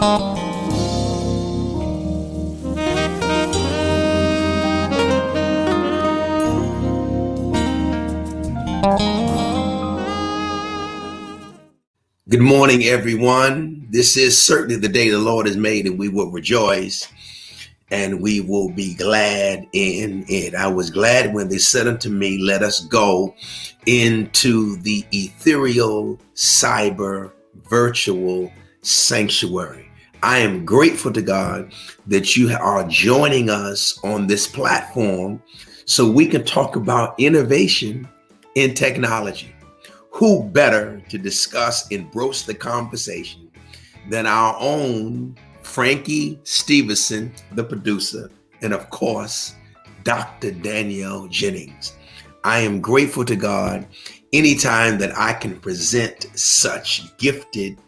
Good morning, everyone. This is certainly the day the Lord has made, and we will rejoice and we will be glad in it. I was glad when they said unto me, let us go into the ethereal, cyber, virtual sanctuary. I am grateful to God that you are joining us on this platform so we can talk about innovation in technology. Who better to discuss and broach the conversation than our own Frankie Stevenson, the producer, and of course, Dr. Danielle Jennings. I am grateful to God anytime that I can present such gifted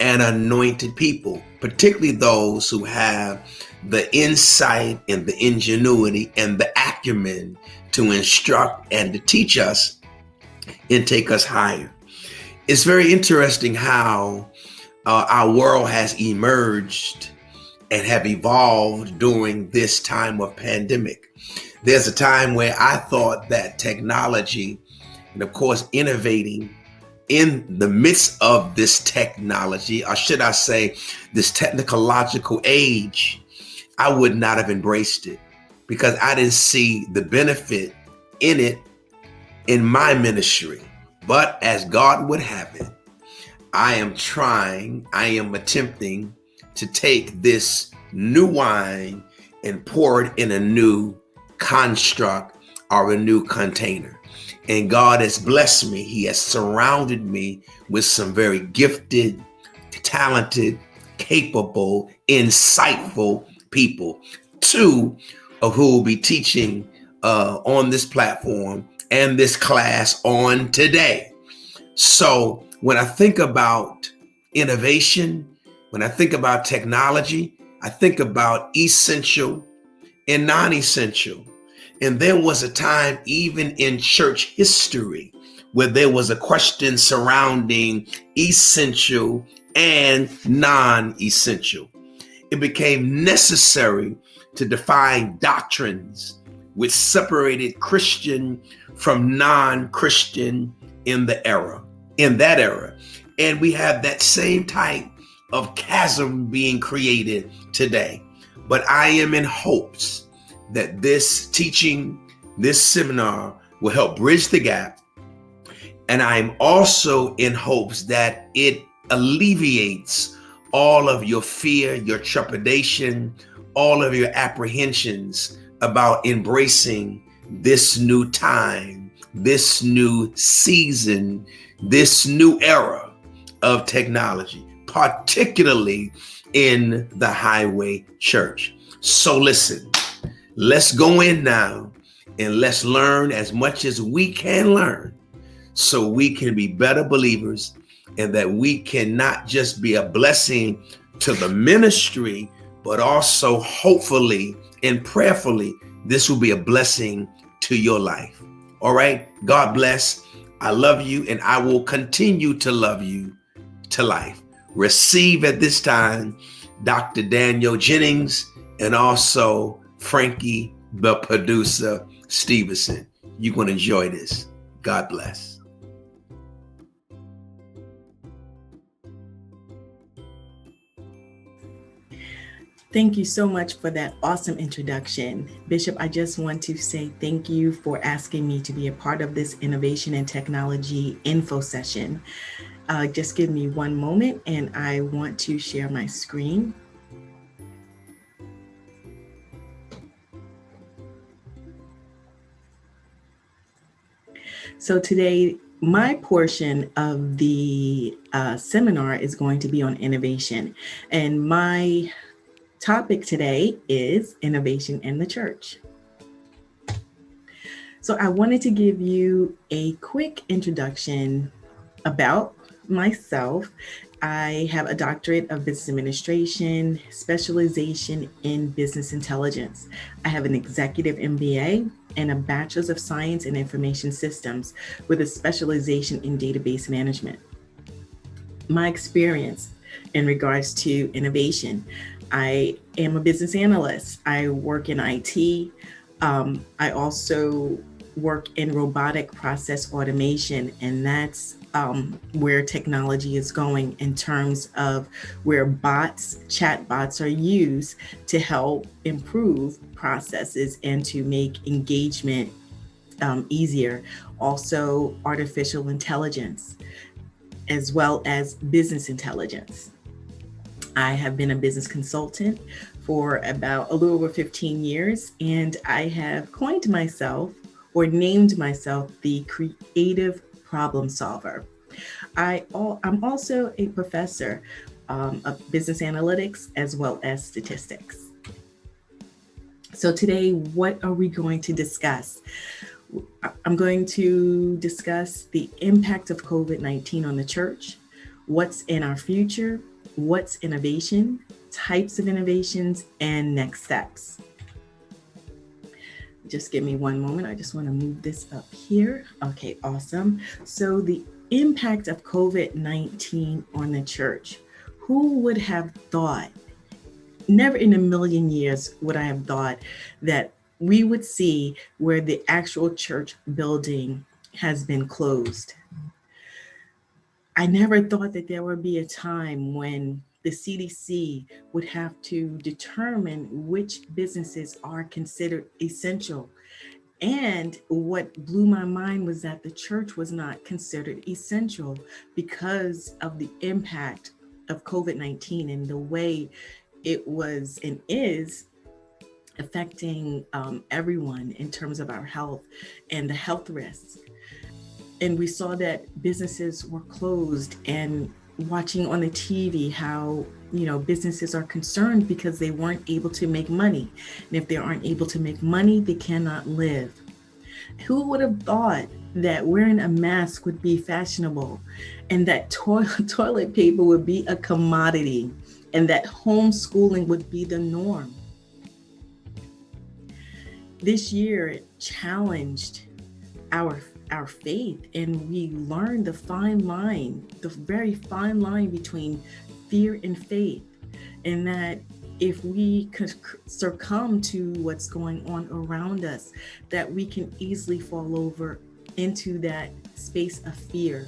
and anointed people, particularly those who have the insight and the ingenuity and the acumen to instruct and to teach us and take us higher. It's very interesting how our world has emerged and have evolved during this time of pandemic. There's a time where I thought that technology, and of course innovating in the midst of this technology, or should I say this technological age, I would not have embraced it because I didn't see the benefit in it in my ministry. But as God would have it, I am attempting to take this new wine and pour it in a new construct or a new container. And God has blessed me. He has surrounded me with some very gifted, talented, capable, insightful people, two of who will be teaching on this platform and this class on today. So when I think about innovation, when I think about technology, I think about essential and non-essential. And there was a time even in church history where there was a question surrounding essential and non-essential. It became necessary to define doctrines which separated Christian from non-Christian in that era. And we have that same type of chasm being created today. But I am in hopes that this teaching, this seminar will help bridge the gap. And I'm also in hopes that it alleviates all of your fear, your trepidation, all of your apprehensions about embracing this new time, this new season, this new era of technology, particularly in the highway church. So listen, let's go in now and let's learn as much as we can learn so we can be better believers and that we can not just be a blessing to the ministry, but also hopefully and prayerfully, this will be a blessing to your life. All right. God bless. I love you and I will continue to love you to life. Receive at this time Dr. Danielle Jennings and also Frankie, the producer, Stevenson. You're going to enjoy this. God bless. Thank you so much for that awesome introduction. Bishop, I just want to say thank you for asking me to be a part of this innovation and technology info session. Just give me one moment and I want to share my screen. So today, my portion of the seminar is going to be on innovation, and my topic today is innovation in the church. So I wanted to give you a quick introduction about myself. I have a doctorate of business administration, specialization in business intelligence. I have an executive MBA and a bachelor's of science in information systems with a specialization in database management. My experience in regards to innovation. I am a business analyst. I work in IT. I also work in robotic process automation, and that's where technology is going in terms of where chat bots are used to help improve processes and to make engagement easier. Also, artificial intelligence, as well as business intelligence. I have been a business consultant for about a little over 15 years, and I have coined myself or named myself the creative problem solver. I'm also a professor of business analytics as well as statistics. So today, what are we going to discuss? I'm going to discuss the impact of COVID-19 on the church, what's in our future, what's innovation, types of innovations, and next steps. Just give me one moment. I just want to move this up here. Okay, awesome. So the impact of COVID-19 on the church. Who would have thought, never in a million years would I have thought that we would see where the actual church building has been closed. I never thought that there would be a time when the CDC would have to determine which businesses are considered essential. And what blew my mind was that the church was not considered essential because of the impact of COVID-19 and the way it was and is affecting everyone in terms of our health and the health risks. And we saw that businesses were closed, and watching on the TV how, businesses are concerned because they weren't able to make money. And if they aren't able to make money, they cannot live. Who would have thought that wearing a mask would be fashionable, and that toilet paper would be a commodity, and that homeschooling would be the norm? This year challenged our faith, and we learned the very fine line between fear and faith, and that if we could succumb to what's going on around us, that we can easily fall over into that space of fear.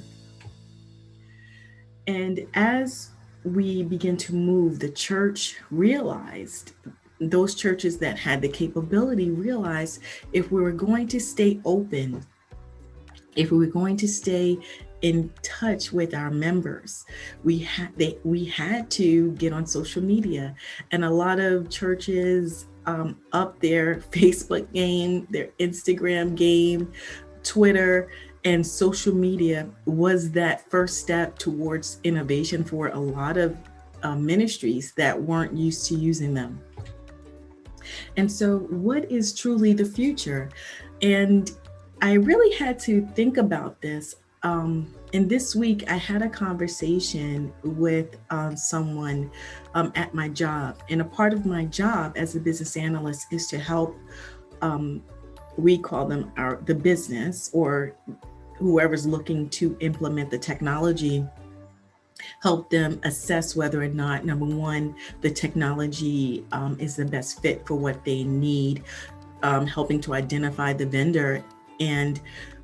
And as we begin to move, the church realized, those churches that had the capability realized, if we were going to stay open, if we were going to stay in touch with our members, we had to get on social media. And a lot of churches up their Facebook game, their Instagram game, Twitter, and social media was that first step towards innovation for a lot of ministries that weren't used to using them. And so what is truly the future? And I really had to think about this. And this week I had a conversation with someone at my job. And a part of my job as a business analyst is to help, we call them the business, or whoever's looking to implement the technology, help them assess whether or not, number one, the technology is the best fit for what they need, helping to identify the vendor. And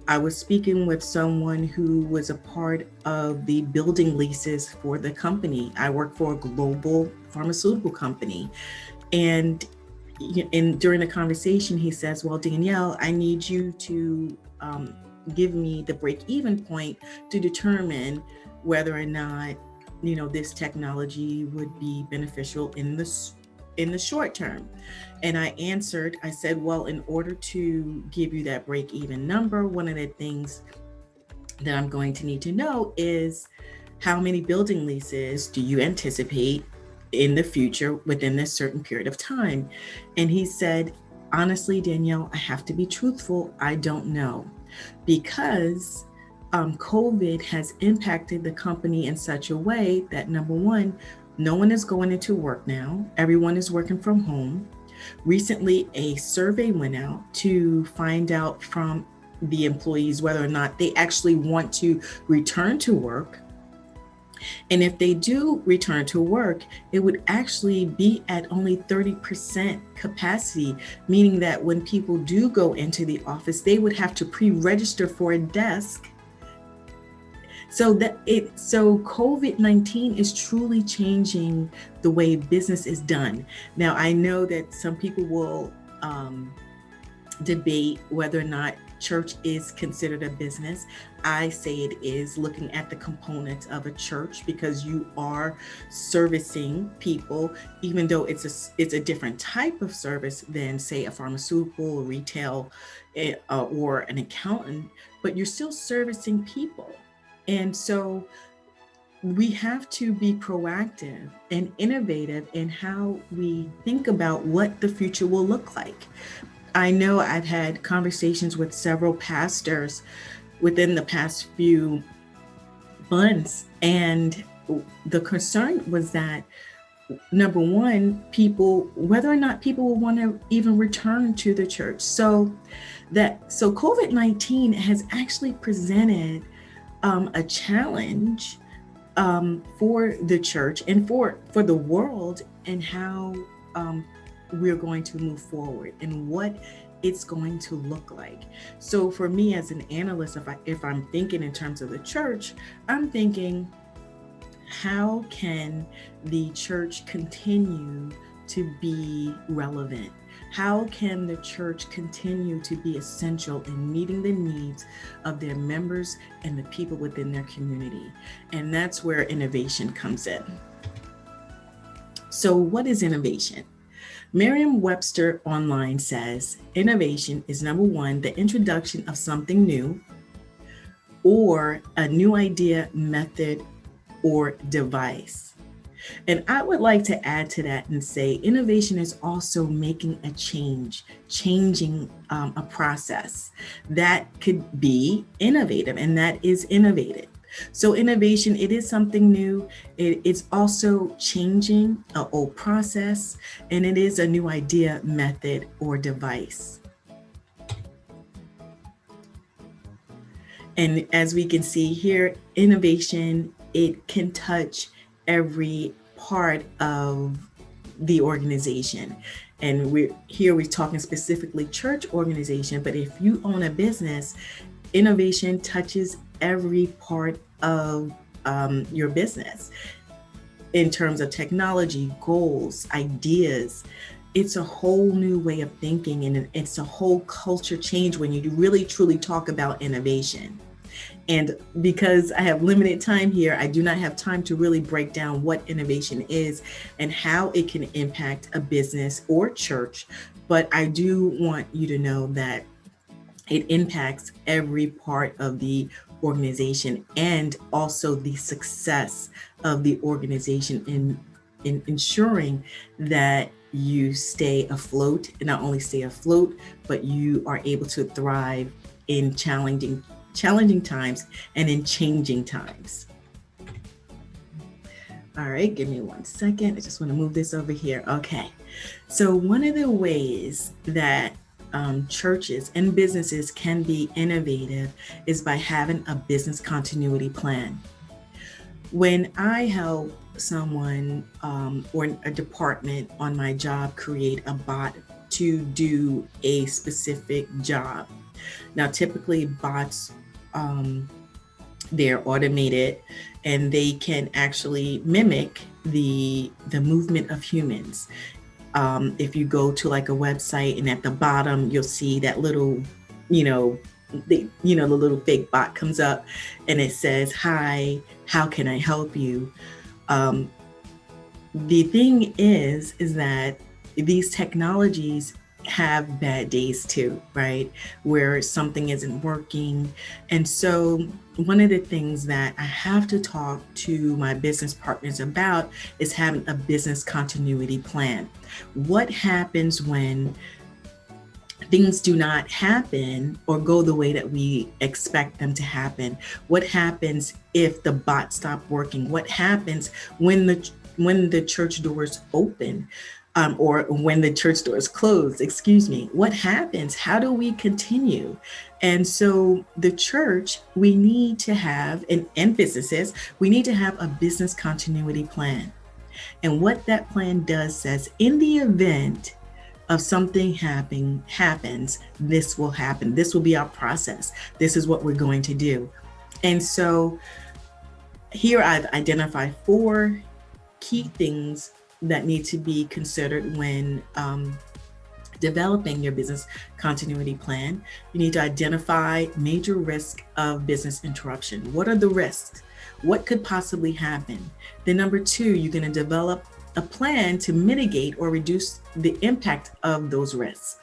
I was speaking with someone who was a part of the building leases for the company. I work for a global pharmaceutical company. And during the conversation, he says, well, Danielle, I need you to give me the break-even point to determine whether or not, this technology would be beneficial in the short term. And I said, well, in order to give you that break-even number, one of the things that I'm going to need to know is how many building leases do you anticipate in the future within this certain period of time? And he said, honestly, Danielle, I have to be truthful. I don't know, because COVID has impacted the company in such a way that, number one, no one is going into work now. Everyone is working from home. Recently, a survey went out to find out from the employees whether or not they actually want to return to work. And if they do return to work, it would actually be at only 30% capacity, meaning that when people do go into the office, they would have to pre-register for a desk. So COVID-19 is truly changing the way business is done. Now, I know that some people will debate whether or not church is considered a business. I say it is, looking at the components of a church, because you are servicing people, even though it's a different type of service than, say, a pharmaceutical, retail, or an accountant, but you're still servicing people. And so we have to be proactive and innovative in how we think about what the future will look like. I know I've had conversations with several pastors within the past few months, and the concern was that, number one, whether or not people will want to even return to the church. So COVID-19 has actually presented a challenge for the church and for the world, and how we're going to move forward and what it's going to look like. So for me as an analyst, if I'm thinking in terms of the church, I'm thinking, how can the church continue to be relevant? How can the church continue to be essential in meeting the needs of their members and the people within their community? And that's where innovation comes in. So what is innovation? Merriam-Webster Online says, innovation is, number one, the introduction of something new, or a new idea, method, or device. And I would like to add to that and say innovation is also making a change, changing a process that could be innovative, and that is innovative. So innovation, it is something new. It's also changing an old process, and it is a new idea, method, or device. And as we can see here, innovation, it can touch every part of the organization. And we're talking specifically church organization, but if you own a business, innovation touches every part of your business in terms of technology, goals, ideas. It's a whole new way of thinking, and it's a whole culture change when you really truly talk about innovation. And because I have limited time here, I do not have time to really break down what innovation is and how it can impact a business or church. But I do want you to know that it impacts every part of the organization, and also the success of the organization in ensuring that you stay afloat, and not only stay afloat, but you are able to thrive in challenging times and in changing times. All right, give me 1 second. I just want to move this over here. Okay. So one of the ways that churches and businesses can be innovative is by having a business continuity plan. When I help someone or a department on my job create a bot to do a specific job. Now, typically bots, they're automated, and they can actually mimic the movement of humans. If you go to like a website, and at the bottom you'll see that little, the little fake bot comes up, and it says, "Hi, how can I help you?" The thing is that these technologies have bad days too, right? Where something isn't working. And so one of the things that I have to talk to my business partners about is having a business continuity plan. What happens when things do not happen or go the way that we expect them to happen? What happens if the bot stopped working? What happens when the church doors open? or when the church doors close, excuse me, what happens? How do we continue? And so the church, we need to have, and businesses, we need to have a business continuity plan. And what that plan does says, in the event of something happens, this will happen. This will be our process. This is what we're going to do. And so here I've identified 4 key things that need to be considered when developing your business continuity plan. You need to identify major risk of business interruption. What are the risks? What could possibly happen? Then number 2, you're going to develop a plan to mitigate or reduce the impact of those risks.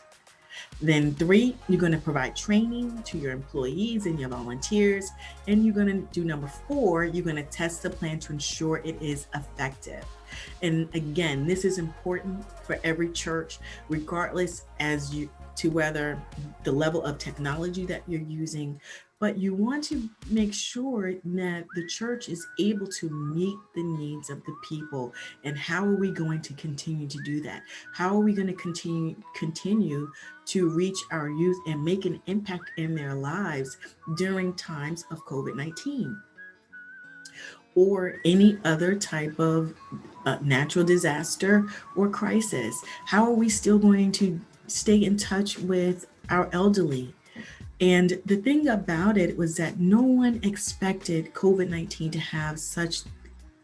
Then 3, you're going to provide training to your employees and your volunteers. And you're going to do number 4, you're going to test the plan to ensure it is effective. And again, this is important for every church, regardless to whether the level of technology that you're using, but you want to make sure that the church is able to meet the needs of the people. And how are we going to continue to do that? How are we going to continue to reach our youth and make an impact in their lives during times of COVID-19 or any other type of natural disaster or crisis? How are we still going to stay in touch with our elderly? And the thing about it was that no one expected COVID-19 to have such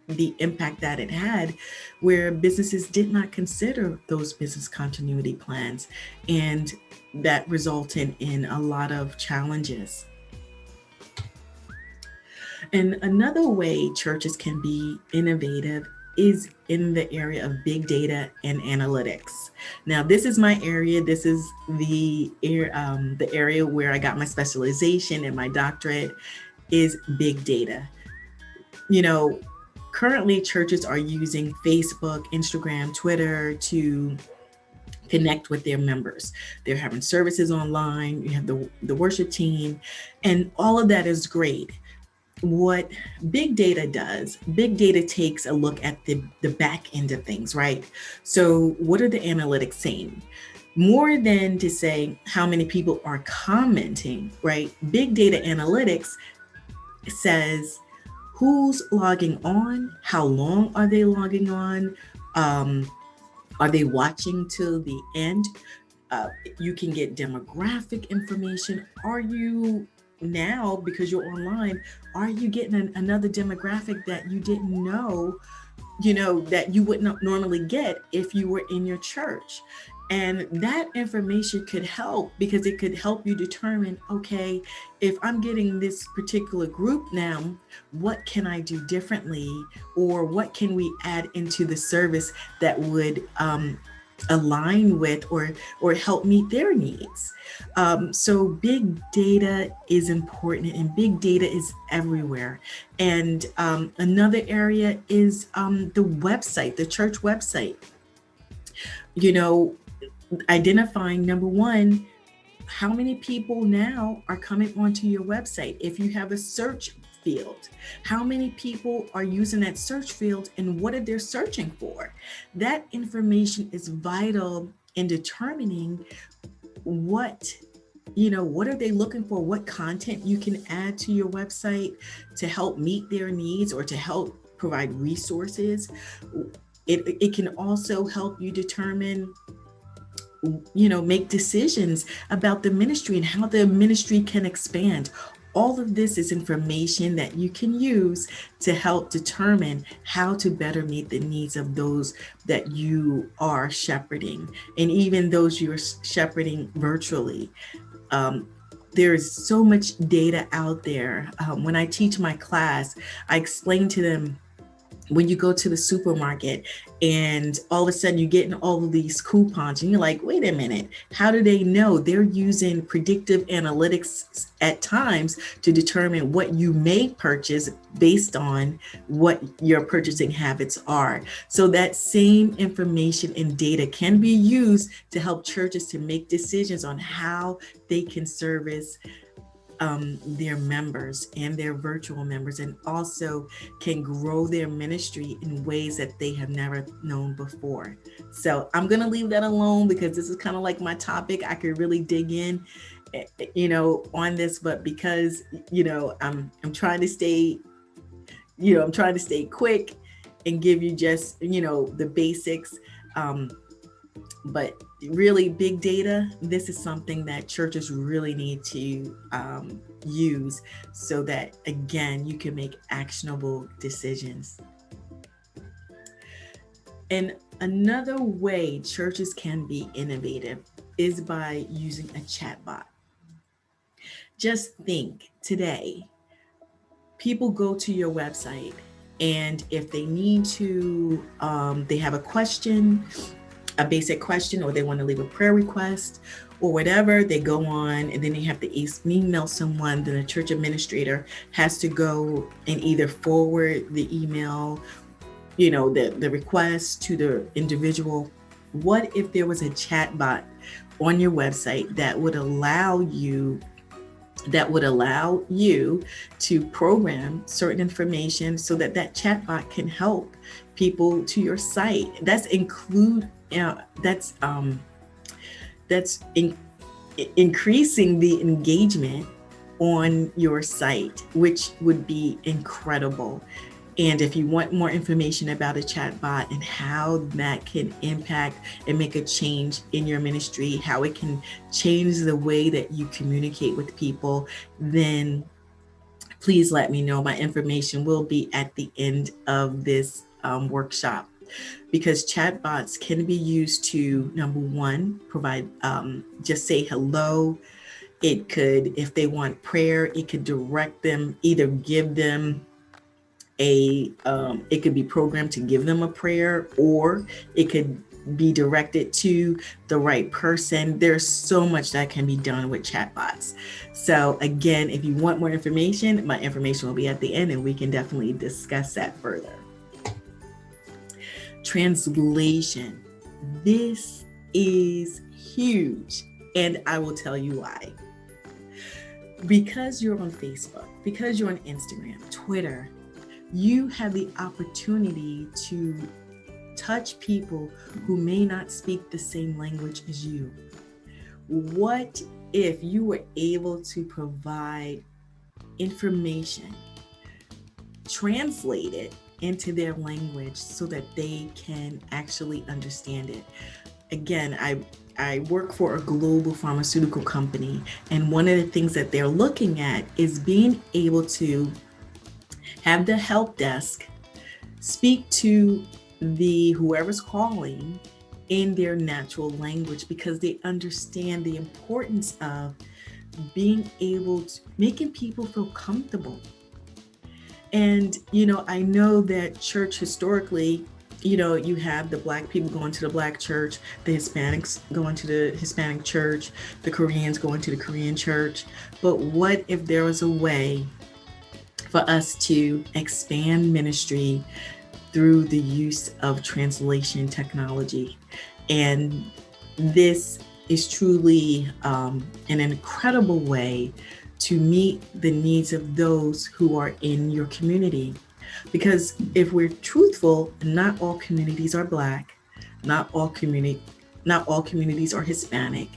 the impact that it had, where businesses did not consider those business continuity plans, and that resulted in a lot of challenges. And another way churches can be innovative is in the area of big data and analytics. Now, this is my area. This is the area where I got my specialization and my doctorate is big data. You know, currently churches are using Facebook, Instagram, Twitter to connect with their members. They're having services online. You have the worship team, and all of that is great. What big data does, big data takes a look at the back end of things, right? So what are the analytics saying? More than to say how many people are commenting, right? Big data analytics says who's logging on, how long are they logging on, are they watching till the end? You can get demographic information. Are you now, because you're online, are you getting another demographic that you didn't know, that you would not normally get if you were in your church? And that information could help, because it could help you determine, okay, if I'm getting this particular group now, what can I do differently? Or what can we add into the service that would align with or help meet their needs? So big data is important, and big data is everywhere. And another area is the website, the church website. Identifying, number 1, how many people now are coming onto your website? If you have a search field, how many people are using that search field, and what are they searching for? That information is vital in determining what are they looking for, what content you can add to your website to help meet their needs or to help provide resources. It can also help you determine, make decisions about the ministry and how the ministry can expand. All of this is information that you can use to help determine how to better meet the needs of those that you are shepherding, and even those you're shepherding virtually. There's so much data out there. When I teach my class, I explain to them, when you go to the supermarket and all of a sudden you're getting all of these coupons and you're like, wait a minute, how do they know? They're using predictive analytics at times to determine what you may purchase based on what your purchasing habits are. So that same information and data can be used to help churches to make decisions on how they can service their members and their virtual members, and also can grow their ministry in ways that they have never known before. So I'm going to leave that alone because this is kind of like my topic. I could really dig in, on this, but because, I'm trying to stay, I'm trying to stay quick and give you just, the basics. But really, big data, this is something that churches really need to use so that, again, you can make actionable decisions. And another way churches can be innovative is by using a chatbot. Just think today, people go to your website, and if they need to, they have a question, a basic question, or they want to leave a prayer request or whatever, they go on and then they have to email someone. Then the church administrator has to go and either forward the email, the request to the individual. What if there was a chat bot on your website that would allow you to program certain information so that chatbot can help people to your site? That's increasing the engagement on your site, which would be incredible. And if you want more information about a chatbot and how that can impact and make a change in your ministry, how it can change the way that you communicate with people, then please let me know. My information will be at the end of this workshop, because chatbots can be used to, number one, provide, just say hello. It could, if they want prayer, it could direct them, either give them it could be programmed to give them a prayer, or it could be directed to the right person. There's so much that can be done with chatbots. So again, if you want more information, my information will be at the end and we can definitely discuss that further. Translation. This is huge, and I will tell you why. Because you're on Facebook, because you're on Instagram, Twitter, you have the opportunity to touch people who may not speak the same language as you. What if you were able to provide information, translate it into their language so that they can actually understand it? Again, I work for a global pharmaceutical company, and one of the things that they're looking at is being able to have the help desk speak to whoever's calling in their natural language, because they understand the importance of being able to making people feel comfortable. And, I know that church historically, you have the Black people going to the Black church, the Hispanics going to the Hispanic church, the Koreans going to the Korean church. But what if there was a way for us to expand ministry through the use of translation technology? And this is truly an incredible way to meet the needs of those who are in your community. Because if we're truthful, not all communities are Black, not all communities are Hispanic.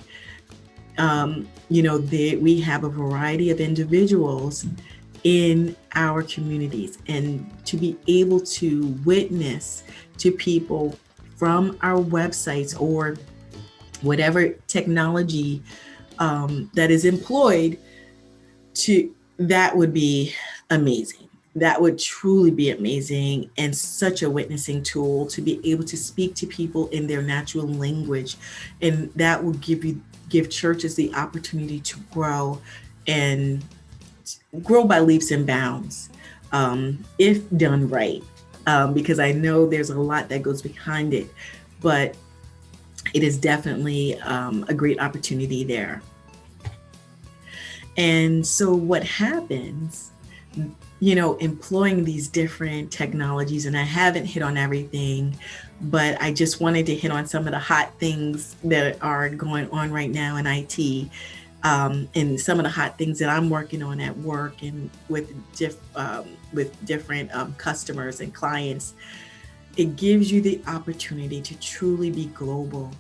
We have a variety of individuals in our communities, and to be able to witness to people from our websites or whatever technology that is employed, that would be amazing. That would truly be amazing, and such a witnessing tool to be able to speak to people in their natural language. And that will give churches the opportunity to grow by leaps and bounds, if done right. Because I know there's a lot that goes behind it, but it is definitely a great opportunity there. And so what happens, employing these different technologies, and I haven't hit on everything, but I just wanted to hit on some of the hot things that are going on right now in IT. And some of the hot things that I'm working on at work and with different customers and clients, it gives you the opportunity to truly be global.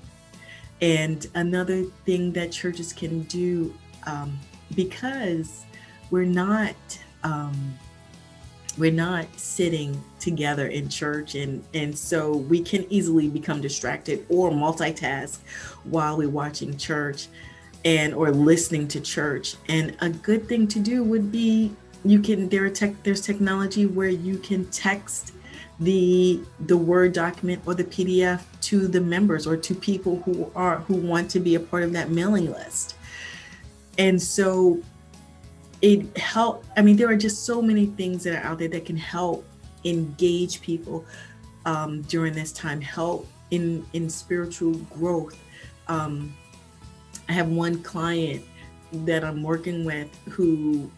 And another thing that churches can do, because we're not um, we're not sitting together in church, and so we can easily become distracted or multitask while we're watching church and or listening to church. And a good thing to do would be, there's technology where you can text the Word document or the PDF to the members or to people who want to be a part of that mailing list. And so it help. I mean, there are just so many things that are out there that can help engage people during this time, help in spiritual growth. Um, I have one client that I'm working with who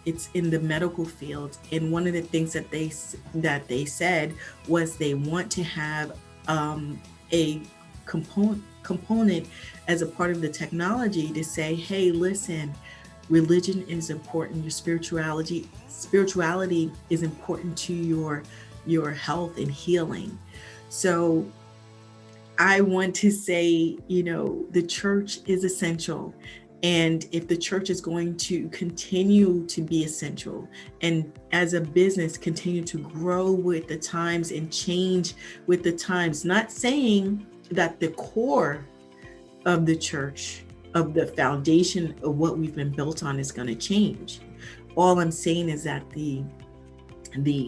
it's in the medical field, and one of the things that they said was they want to have a component as a part of the technology to say, hey, listen, religion is important, your spirituality is important to your health and healing. So I want to say, the church is essential. And if the church is going to continue to be essential, and as a business continue to grow with the times and change with the times, not saying that the core of the church, of the foundation of what we've been built on, is going to change. All I'm saying is that the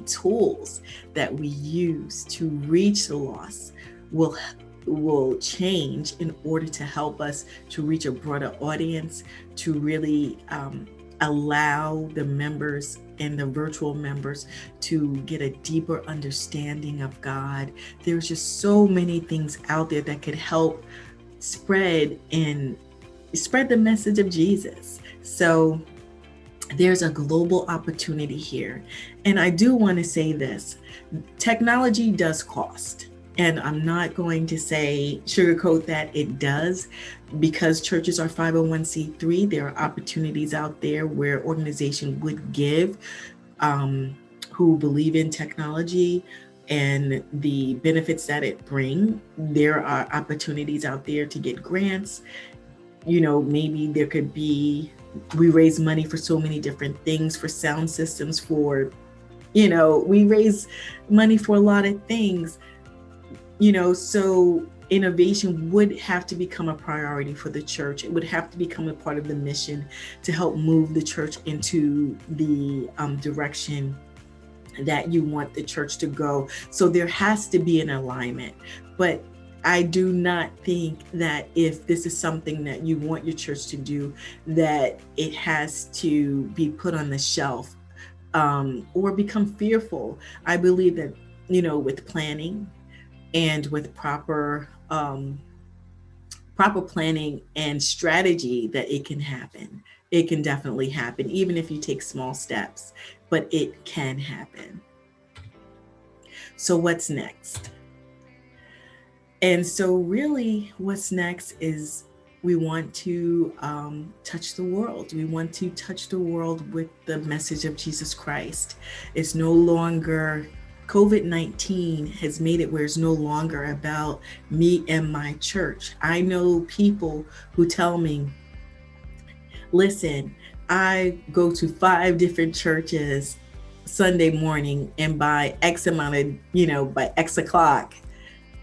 tools that we use to reach the lost will change in order to help us to reach a broader audience, to really allow the members and the virtual members to get a deeper understanding of God. There's just so many things out there that could help spread the message of Jesus. So there's a global opportunity here. And I do want to say this, technology does cost. And I'm not going to sugarcoat that it does, because churches are 501c3. There are opportunities out there where organizations would give who believe in technology and the benefits that it brings. There are opportunities out there to get grants. Maybe there could be, we raise money for so many different things, for sound systems, we raise money for a lot of things. So innovation would have to become a priority for the church. It would have to become a part of the mission to help move the church into the direction that you want the church to go. So there has to be an alignment. But I do not think that if this is something that you want your church to do, that it has to be put on the shelf or become fearful. I believe that, with planning, and with proper planning and strategy, that it can happen. It can definitely happen, even if you take small steps, but it can happen. So what's next? And so really what's next is we want to touch the world. We want to touch the world with the message of Jesus Christ. It's no longer, COVID-19 has made it where it's no longer about me and my church. I know people who tell me, listen, I go to 5 different churches Sunday morning, and by X amount of, by X o'clock,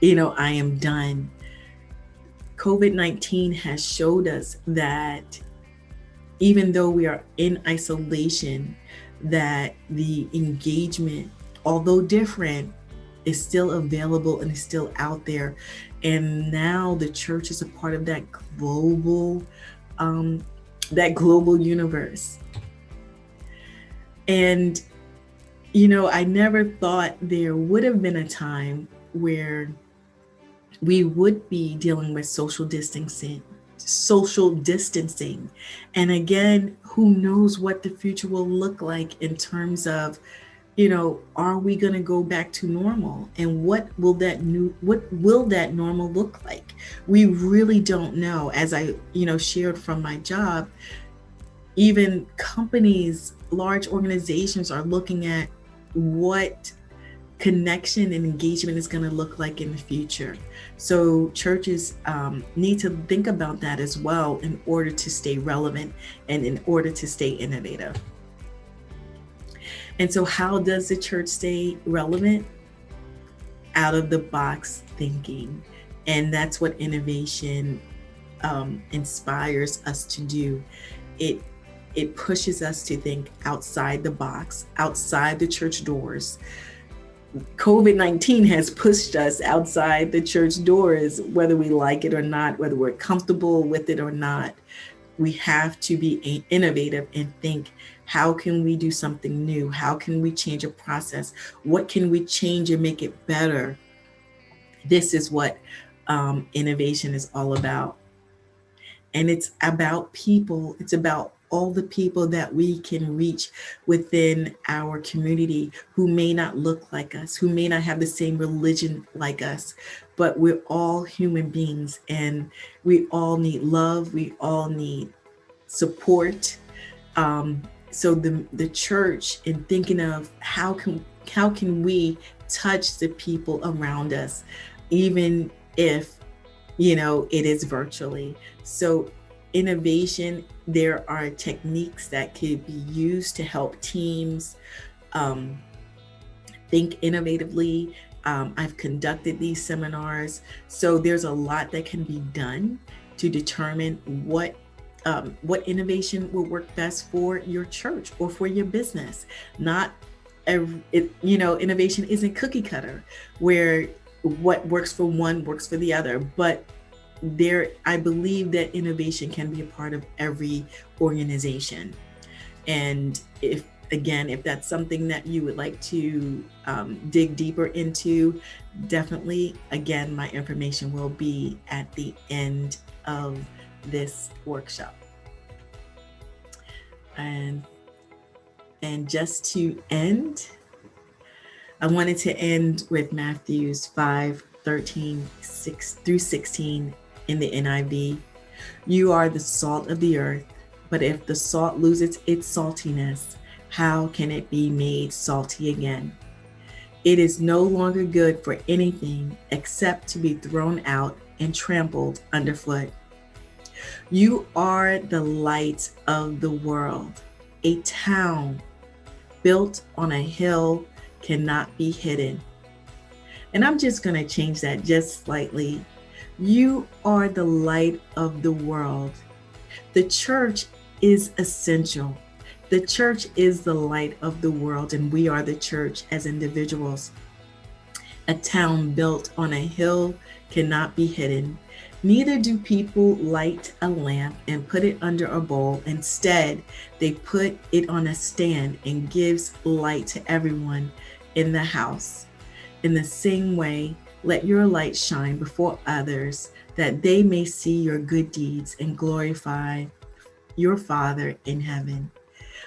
I am done. COVID-19 has showed us that even though we are in isolation, that the engagement, although different, is still available and is still out there. And now the church is a part of that global universe. And, I never thought there would have been a time where we would be dealing with social distancing. And again, who knows what the future will look like in terms of Are we going to go back to normal? And what will that normal look like? We really don't know. As I, shared from my job, even companies, large organizations are looking at what connection and engagement is going to look like in the future. So churches need to think about that as well in order to stay relevant and in order to stay innovative. And so, how does the church stay relevant? Out of the box thinking. And that's what innovation inspires us to do. It it pushes us to think outside the box, outside the church doors. COVID-19 has pushed us outside the church doors, whether we like it or not, whether we're comfortable with it or not. We have to be innovative and think, how can we do something new? How can we change a process? What can we change and make it better? This is what innovation is all about. And it's about people. It's about all the people that we can reach within our community who may not look like us, who may not have the same religion like us, but we're all human beings and we all need love. We all need support. Um, so the church, in thinking of how can we touch the people around us, even if it is virtually. So innovation, there are techniques that could be used to help teams um, think innovatively. I've conducted these seminars, so there's a lot that can be done to determine what innovation will work best for your church or for your business. Not innovation isn't cookie cutter, where what works for one works for the other, but I believe that innovation can be a part of every organization. And if that's something that you would like to dig deeper into, definitely, again, my information will be at the end of this workshop. And just to end, I wanted to end with Matthews 5:13 through 16 in the NIV. You are the salt of the earth, but if the salt loses its saltiness, how can it be made salty again? It is no longer good for anything except to be thrown out and trampled underfoot. You are the light of the world. A town built on a hill cannot be hidden. And I'm just going to change that just slightly. You are the light of the world. The church is essential. The church is the light of the world, and we are the church as individuals. A town built on a hill cannot be hidden. Neither do people light a lamp and put it under a bowl. Instead, they put it on a stand and gives light to everyone in the house. In the same way, let your light shine before others, that they may see your good deeds and glorify your Father in heaven.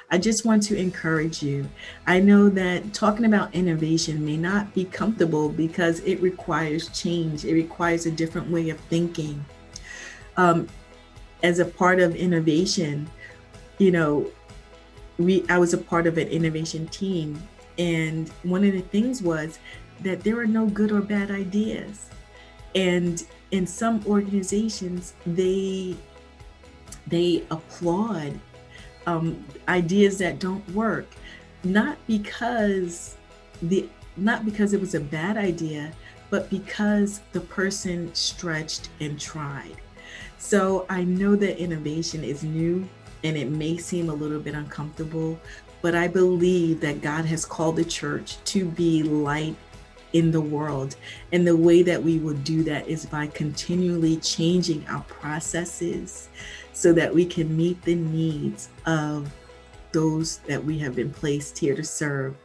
I just want to encourage you. I know that talking about innovation may not be comfortable because it requires change. It requires a different way of thinking. As a part of innovation, you know, I was a part of an innovation team, and one of the things was that there are no good or bad ideas. And in some organizations, they applaud ideas that don't work, not because it was a bad idea, but because the person stretched and tried. So I know that innovation is new and it may seem a little bit uncomfortable, but I believe that God has called the church to be light in the world. And the way that we will do that is by continually changing our processes so that we can meet the needs of those that we have been placed here to serve.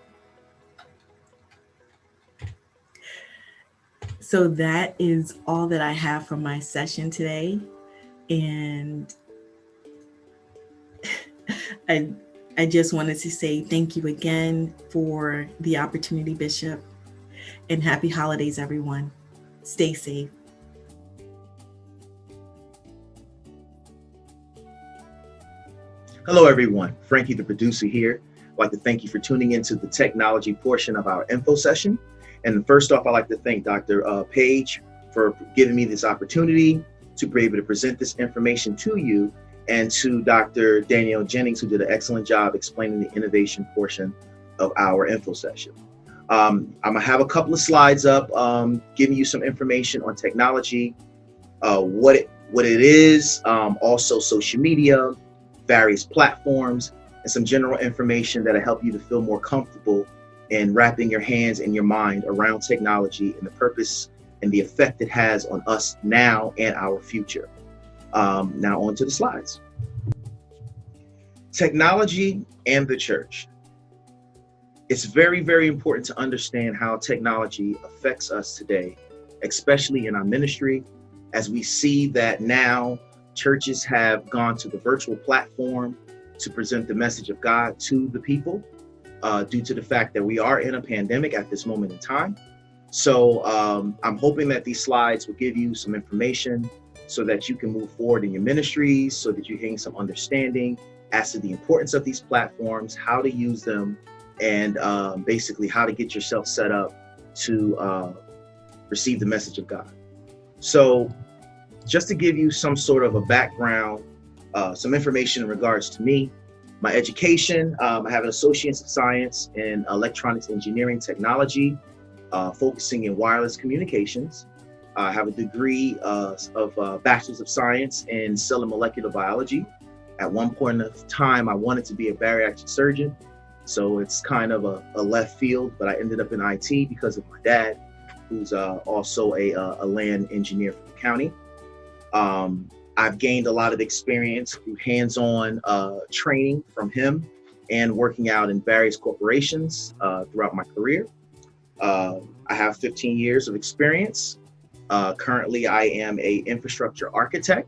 So that is all that I have for my session today. And I just wanted to say thank you again for the opportunity, Bishop, and happy holidays, everyone. Stay safe. Hello, everyone. Frankie, the producer here. I'd like to thank you for tuning into the technology portion of our info session. And first off, I'd like to thank Dr. Page for giving me this opportunity to be able to present this information to you, and to Dr. Danielle Jennings, who did an excellent job explaining the innovation portion of our info session. I'm gonna have a couple of slides up giving you some information on technology, what it is, also social media, various platforms, and some general information that'll help you to feel more comfortable in wrapping your hands and your mind around technology and the purpose and the effect it has on us now and our future. Now on to the slides. Technology and the church. It's very, very important to understand how technology affects us today, especially in our ministry, as we see that now churches have gone to the virtual platform to present the message of God to the people, due to the fact that we are in a pandemic at this moment in time. So I'm hoping that these slides will give you some information so that you can move forward in your ministries, so that you gain some understanding as to the importance of these platforms, how to use them, and basically how to get yourself set up to receive the message of God. So just to give you some sort of a background, some information in regards to me, my education, I have an Associate of Science in Electronics Engineering Technology, focusing in wireless communications. I have a degree of Bachelor's of Science in Cell and Molecular Biology. At one point of time, I wanted to be a bariatric surgeon. So it's kind of a left field, but I ended up in IT because of my dad, who's also a land engineer for the county. I've gained a lot of experience through hands-on training from him and working out in various corporations throughout my career. I have 15 years of experience. Currently, I am an infrastructure architect.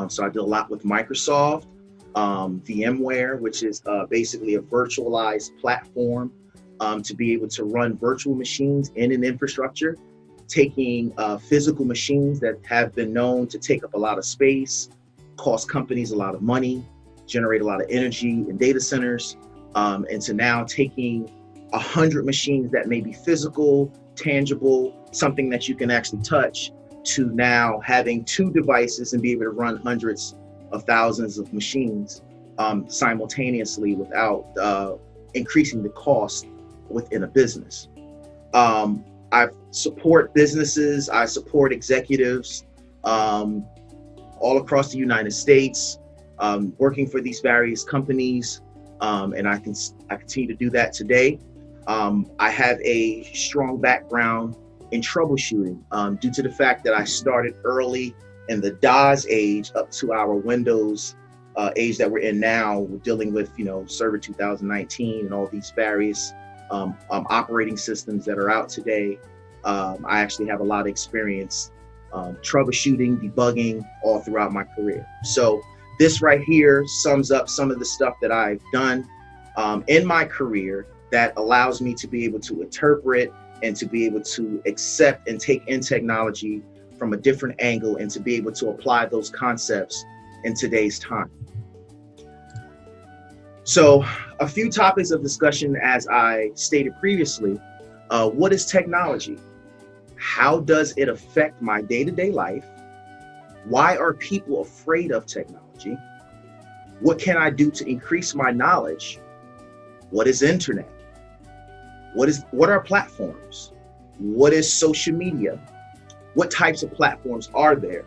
So I do a lot with Microsoft, VMware, which is basically a virtualized platform to be able to run virtual machines in an infrastructure, taking physical machines that have been known to take up a lot of space, cost companies a lot of money, generate a lot of energy in data centers, and to now taking 100 machines that may be physical, tangible, something that you can actually touch, to now having 2 devices and be able to run hundreds of thousands of machines simultaneously without increasing the cost within a business. I support businesses, I support executives all across the United States, working for these various companies, and I continue to do that today. I have a strong background in troubleshooting due to the fact that I started early in the DOS age up to our Windows age that we're in now. We're dealing with, Server 2019 and all these various operating systems that are out today. I actually have a lot of experience troubleshooting, debugging all throughout my career. So this right here sums up some of the stuff that I've done in my career that allows me to be able to interpret and to be able to accept and take in technology from a different angle and to be able to apply those concepts in today's time. So a few topics of discussion, as I stated previously. What is technology? How does it affect my day-to-day life? Why are people afraid of technology? What can I do to increase my knowledge? What is internet? What are platforms? What is social media? What types of platforms are there?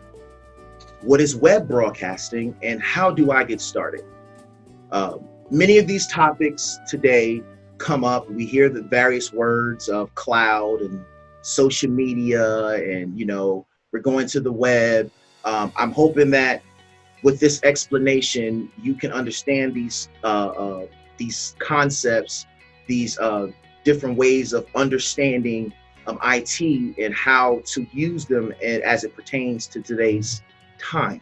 What is web broadcasting, and how do I get started? Many of these topics today come up. We hear the various words of cloud and social media, and we're going to the web. I'm hoping that with this explanation, you can understand these concepts, these different ways of understanding IT and how to use them as it pertains to today's time.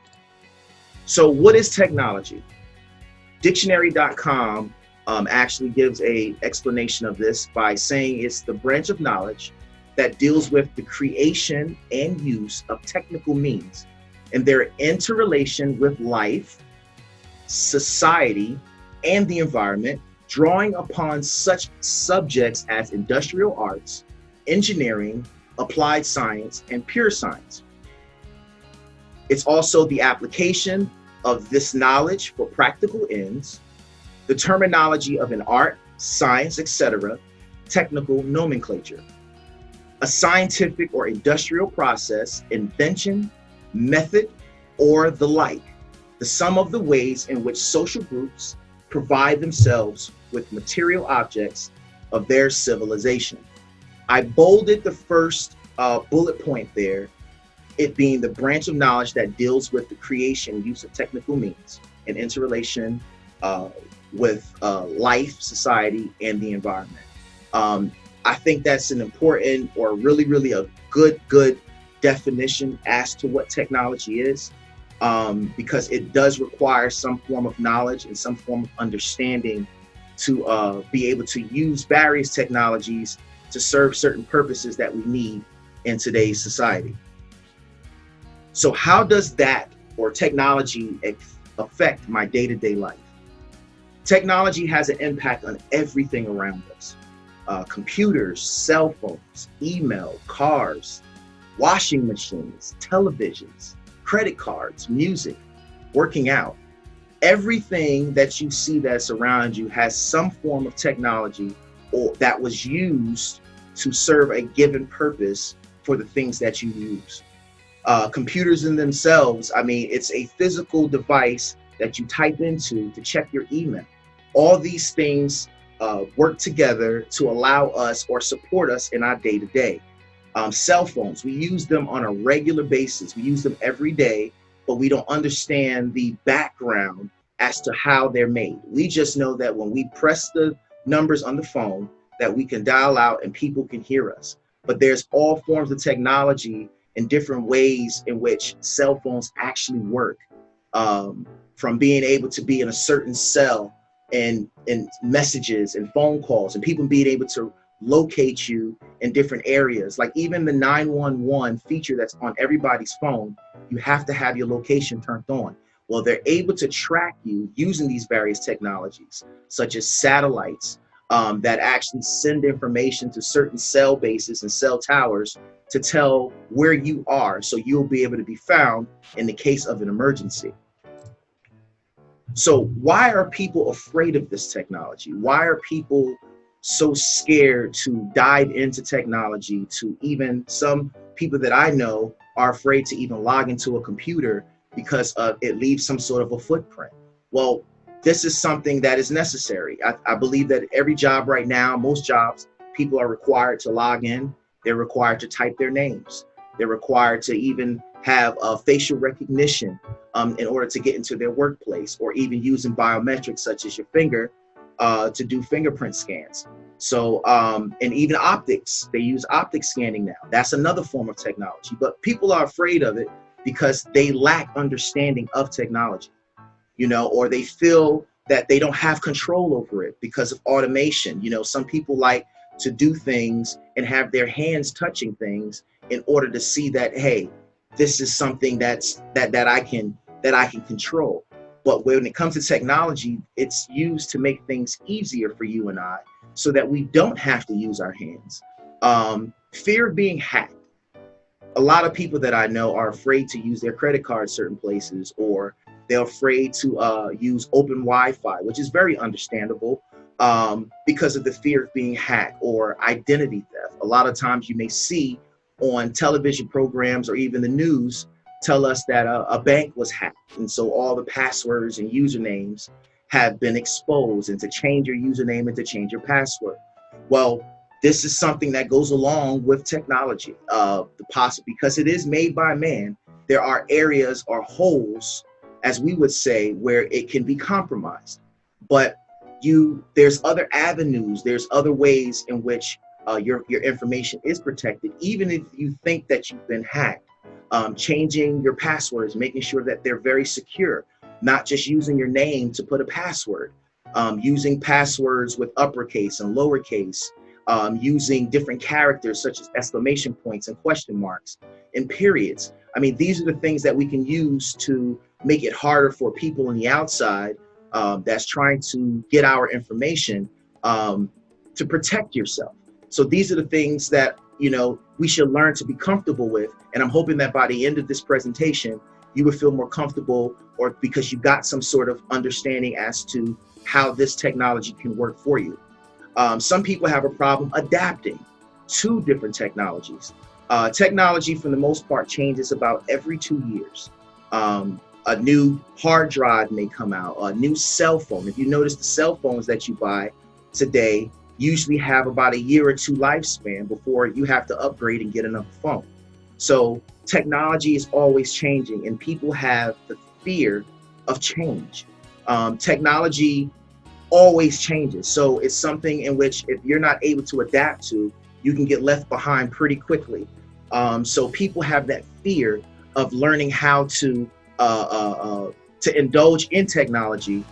So what is technology? Dictionary.com actually gives a explanation of this by saying it's the branch of knowledge that deals with the creation and use of technical means and their interrelation with life, society, and the environment, drawing upon such subjects as industrial arts, engineering, applied science, and pure science. It's also the application of this knowledge for practical ends, the terminology of an art, science, etc., technical nomenclature, a scientific or industrial process, invention, method, or the like, the sum of the ways in which social groups provide themselves with material objects of their civilization. I bolded the first bullet point there, it being the branch of knowledge that deals with the creation and use of technical means and interrelation with life, society, and the environment. I think that's an important or really a good definition as to what technology is, because it does require some form of knowledge and some form of understanding to be able to use various technologies to serve certain purposes that we need in today's society. So how does that or technology affect my day-to-day life? Technology has an impact on everything around us. Computers, cell phones, email, cars, washing machines, televisions, credit cards, music, working out. Everything that you see that's around you has some form of technology or that was used to serve a given purpose for the things that you use. Computers in themselves, I mean, it's a physical device that you type into to check your email. All these things work together to allow us or support us in our day-to-day. Cell phones, we use them on a regular basis. We use them every day, but we don't understand the background as to how they're made. We just know that when we press the numbers on the phone, that we can dial out and people can hear us. But there's all forms of technology and different ways in which cell phones actually work, from being able to be in a certain cell and messages and phone calls and people being able to locate you in different areas. Like even the 911 feature that's on everybody's phone, you have to have your location turned on. Well, they're able to track you using these various technologies, such as satellites that actually send information to certain cell bases and cell towers to tell where you are, so you'll be able to be found in the case of an emergency. So why are people afraid of this technology? Why are people so scared to dive into technology? To even some people that I know are afraid to even log into a computer because it leaves some sort of a footprint. Well, this is something that is necessary. I believe that every job right now, most jobs, people are required to log in. They're required to type their names. They're required to even have facial recognition in order to get into their workplace, or even using biometrics such as your finger to do fingerprint scans. So, and even optics, they use optic scanning now. That's another form of technology, but people are afraid of it because they lack understanding of technology, you know, or they feel that they don't have control over it because of automation. You know, some people like to do things and have their hands touching things in order to see that, hey, this is something that I can control. But when it comes to technology, it's used to make things easier for you and I, so that we don't have to use our hands. Fear of being hacked. A lot of people that I know are afraid to use their credit card certain places, or they're afraid to use open Wi-Fi, which is very understandable, because of the fear of being hacked or identity theft. A lot of times you may see on television programs or even the news tell us that a bank was hacked, and so all the passwords and usernames have been exposed, and to change your username and to change your password. Well, this is something that goes along with technology, because it is made by man. There are areas or holes, as we would say, where it can be compromised. But there's other avenues, there's other ways in which your information is protected, even if you think that you've been hacked. Changing your passwords, making sure that they're very secure. not just using your name to put a password, using passwords with uppercase and lowercase, using different characters such as exclamation points and question marks and periods. I mean, these are the things that we can use to make it harder for people on the outside that's trying to get our information to protect yourself. So these are the things that, you know, we should learn to be comfortable with. And I'm hoping that by the end of this presentation, you would feel more comfortable, or because you got some sort of understanding as to how this technology can work for you. Some people have a problem adapting to different technologies. Technology, for the most part, changes about every 2 years. A new hard drive may come out, a new cell phone. If you notice, the cell phones that you buy today usually have about a year or two lifespan before you have to upgrade and get another phone. So technology is always changing, and people have the fear of change. Technology always changes. So it's something in which if you're not able to adapt to, you can get left behind pretty quickly. So people have that fear of learning how to indulge in technology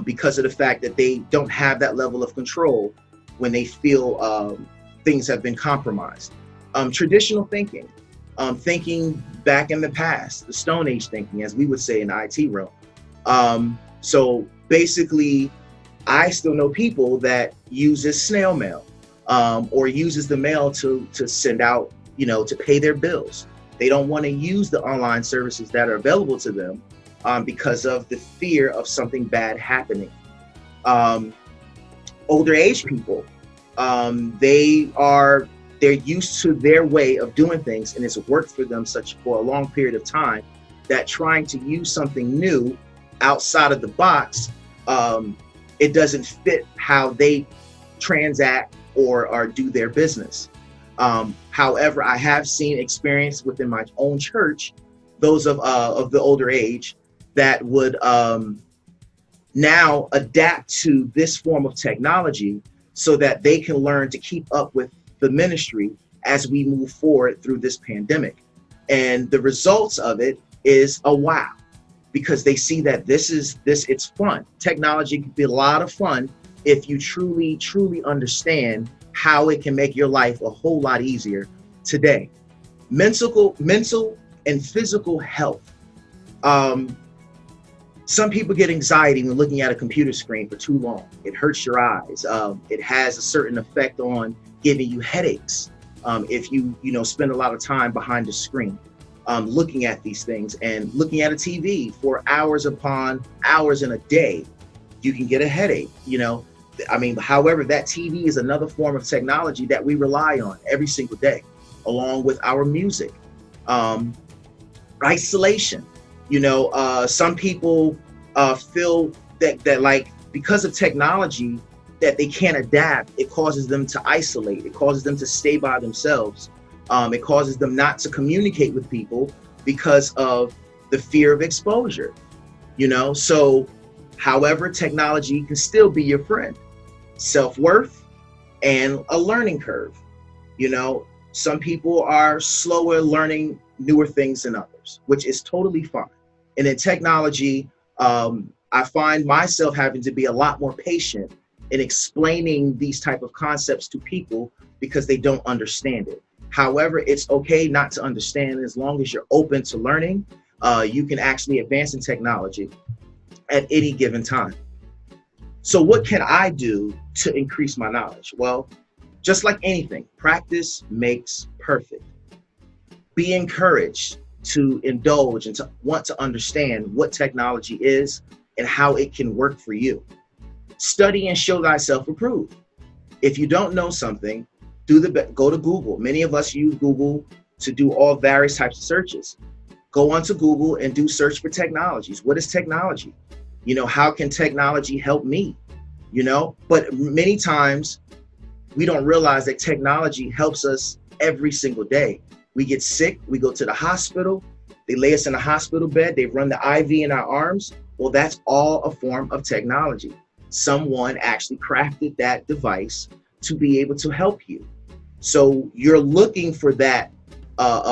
because of the fact that they don't have that level of control when they feel things have been compromised. Traditional thinking, thinking back in the past, the Stone Age thinking, as we would say in the IT realm. So basically, I still know people that uses snail mail or uses the mail to send out, you know, to pay their bills. They don't want to use the online services that are available to them because of the fear of something bad happening. Older age people, they're used to their way of doing things, and it's worked for them for a long period of time, that trying to use something new outside of the box, it doesn't fit how they transact or do their business. However, I have seen experience within my own church, those of the older age that would now adapt to this form of technology so that they can learn to keep up with the ministry as we move forward through this pandemic. And the results of it is a wow, because they see that it's fun. Technology can be a lot of fun if you truly, truly understand how it can make your life a whole lot easier today. Mental and physical health. Some people get anxiety when looking at a computer screen for too long. It hurts your eyes. It has a certain effect on giving you headaches if you spend a lot of time behind the screen looking at these things, and looking at a TV for hours upon hours in a day. You can get a headache. However, that TV is another form of technology that we rely on every single day, along with our music. Isolation. Some people feel that like, because of technology, that they can't adapt. It causes them to isolate. It causes them to stay by themselves. It causes them not to communicate with people because of the fear of exposure. So, however, technology can still be your friend. Self-worth and a learning curve. Some people are slower learning newer things than others, which is totally fine. And in technology, I find myself having to be a lot more patient in explaining these type of concepts to people because they don't understand it. However, it's okay not to understand. As long as you're open to learning, you can actually advance in technology at any given time. So what can I do to increase my knowledge? Well, just like anything, practice makes perfect. Be encouraged to indulge and to want to understand what technology is and how it can work for you. Study and show thyself approved. If you don't know something, go to Google. Many of us use Google to do all various types of searches. Go onto Google and do search for technologies. What is technology? How can technology help me? But many times we don't realize that technology helps us every single day. We get sick, we go to the hospital, they lay us in a hospital bed, they run the IV in our arms. Well, that's all a form of technology. Someone actually crafted that device to be able to help you. So you're looking for that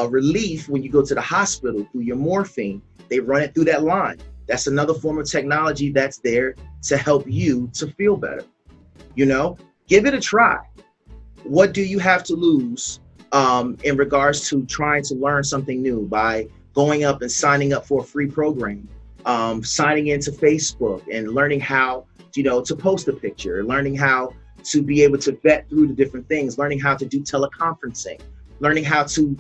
relief when you go to the hospital through your morphine. They run it through that line. That's another form of technology that's there to help you to feel better. You know, give it a try. What do you have to lose in regards to trying to learn something new by going up and signing up for a free program, signing into Facebook and learning how, to post a picture, learning how to be able to vet through the different things, learning how to do teleconferencing, learning how to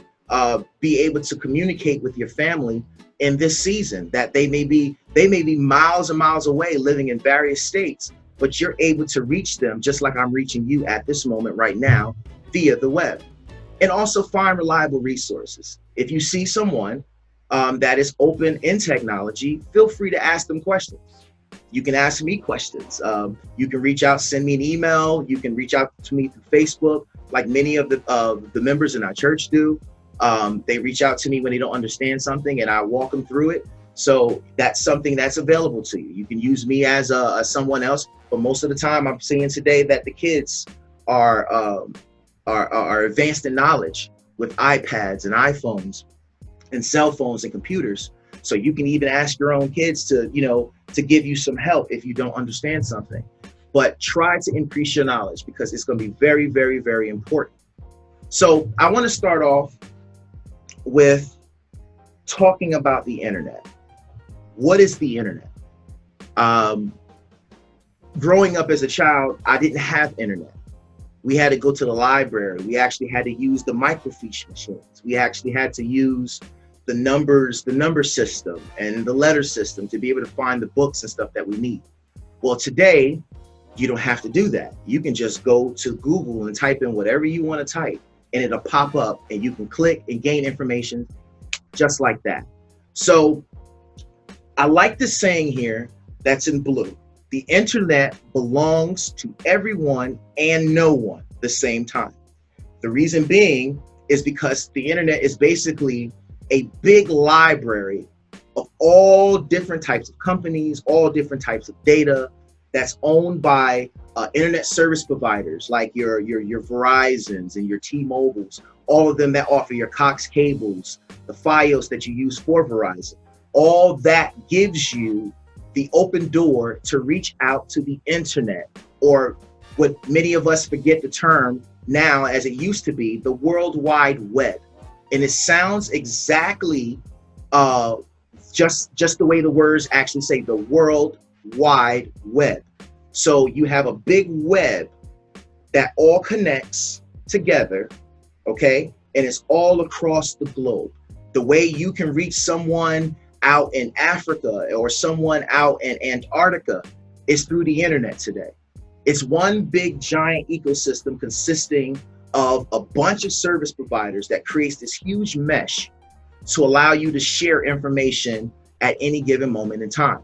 be able to communicate with your family in this season that they may be miles and miles away living in various states, but you're able to reach them just like I'm reaching you at this moment right now via the web. And also find reliable resources. If you see someone that is open in technology, feel free to ask them questions. You can ask me questions. You can reach out, send me an email. You can reach out to me through Facebook, like many of the members in our church do. They reach out to me when they don't understand something, and I walk them through it. So that's something that's available to you. You can use me as someone else, but most of the time, I'm seeing today that the kids are advanced in knowledge with iPads and iPhones and cell phones and computers. So you can even ask your own kids to give you some help if you don't understand something. But try to increase your knowledge because it's going to be very, very, very important. So I want to start off with talking about the internet. What is the internet? Growing up as a child, I didn't have internet. We had to go to the library. We actually had to use the microfiche machines. We actually had to use the number system and the letter system to be able to find the books and stuff that we need. Well, today, you don't have to do that. You can just go to Google and type in whatever you want to type, and it'll pop up, and you can click and gain information just like that. So I like this saying here that's in blue. The internet belongs to everyone and no one at the same time. The reason being is because the internet is basically a big library of all different types of companies, all different types of data that's owned by internet service providers like your Verizons and your T-Mobiles, all of them that offer your Cox cables, the Fios that you use for Verizon. All that gives you the open door to reach out to the internet, or what many of us forget the term now as it used to be, the World Wide Web. And it sounds exactly just the way the words actually say, the World Wide Web. So you have a big web that all connects together, okay? And it's all across the globe. The way you can reach someone out in Africa or someone out in Antarctica is through the internet today. It's one big giant ecosystem consisting of a bunch of service providers that creates this huge mesh to allow you to share information at any given moment in time.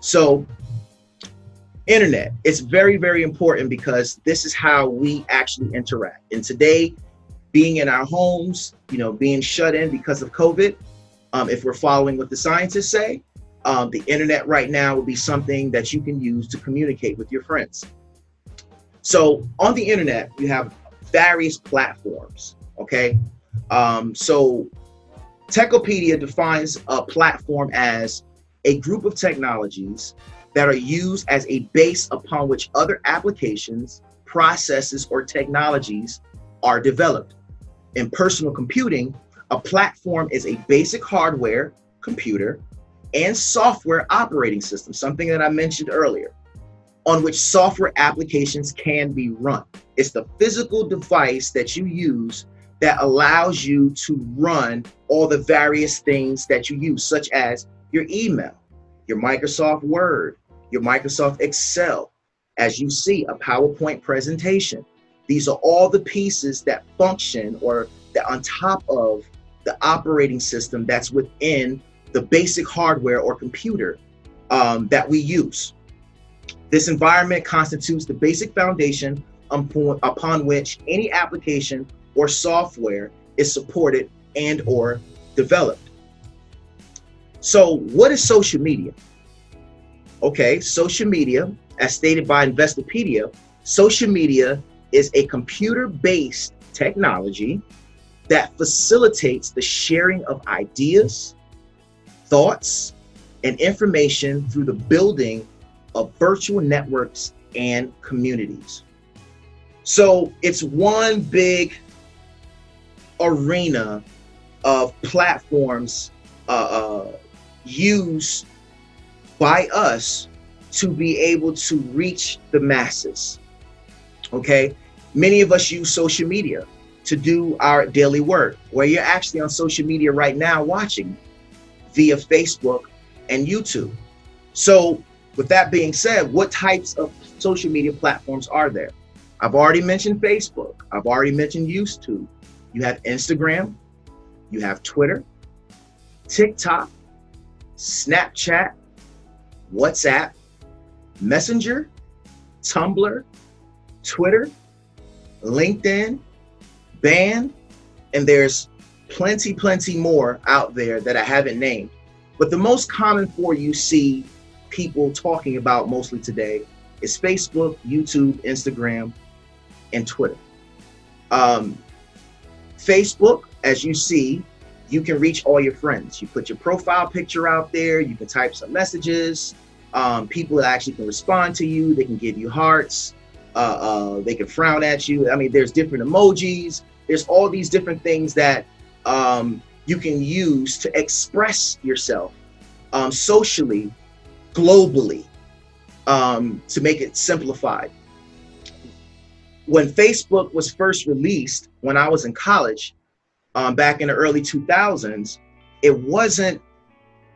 So internet, it's very, very important because this is how we actually interact. And today, being in our homes, being shut in because of COVID, if we're following what the scientists say, the internet right now would be something that you can use to communicate with your friends. So on the internet, you have various platforms, okay? So Techopedia defines a platform as a group of technologies that are used as a base upon which other applications, processes, or technologies are developed. In personal computing, a platform is a basic hardware, computer, and software operating system, something that I mentioned earlier, on which software applications can be run. It's the physical device that you use that allows you to run all the various things that you use, such as your email, your Microsoft Word, your Microsoft Excel, as you see, a PowerPoint presentation. These are all the pieces that function or that on top of the operating system that's within the basic hardware or computer that we use. This environment constitutes the basic foundation upon which any application or software is supported and or developed. So what is social media? Okay, social media, as stated by Investopedia, social media is a computer-based technology that facilitates the sharing of ideas, thoughts, and information through the building of virtual networks and communities. So it's one big arena of platforms used by us to be able to reach the masses. Okay, many of us use social media to do our daily work, where you're actually on social media right now watching via Facebook and YouTube. So with that being said, what types of social media platforms are there? I've already mentioned Facebook. I've already mentioned YouTube. You have Instagram, you have Twitter, TikTok, Snapchat, WhatsApp, Messenger, Tumblr, Twitter, LinkedIn, Band, and there's plenty more out there that I haven't named. But the most common four you see people talking about mostly today is Facebook, YouTube, Instagram, and Twitter. Facebook, as you see, you can reach all your friends. You put your profile picture out there, you can type some messages. People that actually can respond to you, they can give you hearts, they can frown at you. I mean, there's different emojis. There's all these different things that you can use to express yourself socially, globally, to make it simplified. When Facebook was first released, when I was in college, back in the early 2000s, it wasn't